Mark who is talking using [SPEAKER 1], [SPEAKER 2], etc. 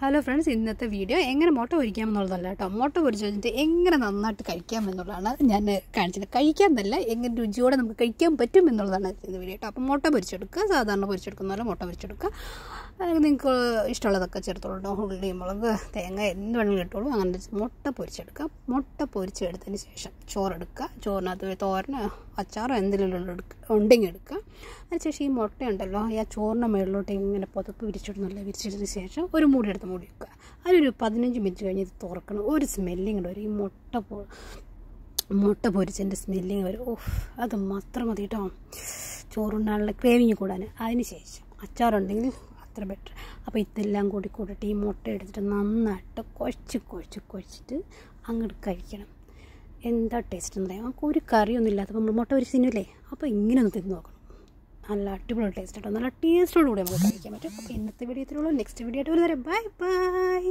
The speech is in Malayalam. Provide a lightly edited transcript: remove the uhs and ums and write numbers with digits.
[SPEAKER 1] ഹലോ ഫ്രണ്ട്സ്, ഇന്നത്തെ വീഡിയോ എങ്ങനെ മുട്ട പൊരിക്കാമെന്നുള്ളതല്ല കേട്ടോ. മുട്ട പൊരിച്ച് വെച്ചിട്ട് എങ്ങനെ നന്നായിട്ട് കഴിക്കാമെന്നുള്ളതാണ് ഞാൻ കാണിച്ചത്. കഴിക്കാമെന്നല്ല, എങ്ങനെ രുചിയോടെ നമുക്ക് കഴിക്കാൻ പറ്റും എന്നുള്ളതാണ് ഇത് വീഡിയോ കേട്ടോ. അപ്പോൾ മുട്ട പൊരിച്ചെടുക്കുക, സാധാരണ പൊരിച്ചെടുക്കുന്ന പോലെ മുട്ട പൊരിച്ചെടുക്കുക. അല്ലെങ്കിൽ നിങ്ങൾക്ക് ഇഷ്ടമുള്ളതൊക്കെ ചേർത്തോളൂ, ഉള്ളി, മുളക്, തേങ്ങ എന്ത് വേണമെങ്കിലും ഇട്ടോളൂ. അങ്ങനെ മുട്ട പൊരിച്ചെടുക്കുക. മുട്ട പൊരിച്ചെടുത്തതിന് ശേഷം ചോറെടുക്കുക. ചോറിനകത്ത് തോരനോ അച്ചാറോ എന്തെങ്കിലും ഉണ്ടെങ്കിൽ എടുക്കുക. അതിനുശേഷം ഈ മുട്ടയുണ്ടല്ലോ, ആ ചോറിൻ്റെ മുകളിലോട്ട് ഇങ്ങനെ പുതപ്പ് വിരിച്ചിട്ടതിന് ശേഷം ഒരു മൂടി എടുത്ത് മൂടി വെക്കുക. അതിലൊരു 15 മിനിറ്റ് കഴിഞ്ഞ് ഇത് തുറക്കണം. ഒരു സ്മെല്ലിങ് വരും, ഈ മുട്ട പൊരിച്ചതിൻ്റെ സ്മെല്ലിങ് വരും. അത് മാത്രം മതി കേട്ടോ, ചോറുണ്ടാനുള്ള ക്രേവിങ് കൂടാൻ. അതിന് ശേഷം അച്ചാറുണ്ടെങ്കിൽ അത്ര ബെറ്റർ. അപ്പോൾ ഇതെല്ലാം കൂട്ടിയിട്ട് ഈ മുട്ട എടുത്തിട്ട് നന്നായിട്ട് കുഴച്ചിട്ട് അങ്ങോട്ട് കഴിക്കണം. എന്താ ടേസ്റ്റ് എന്ന് പറയാം. നമുക്ക് ഒരു കറിയൊന്നും ഇല്ലാത്തപ്പോൾ നമ്മൾ മുട്ട പൊരിച്ച് തിന്നില്ലേ, അപ്പോൾ ഇങ്ങനെ ഒന്ന് തിന്ന് നോക്കണം. നല്ല അടിപൊളി ടേസ്റ്റ് കേട്ടോ, നല്ല ടേസ്റ്റോടുകൂടി നമുക്ക് കഴിക്കാൻ പറ്റും. അപ്പോൾ ഇന്നത്തെ വീഡിയോ ഇത്രയുള്ളൂ. നെക്സ്റ്റ് വീഡിയോ ആയിട്ട് വരുന്നവരെ ബൈ.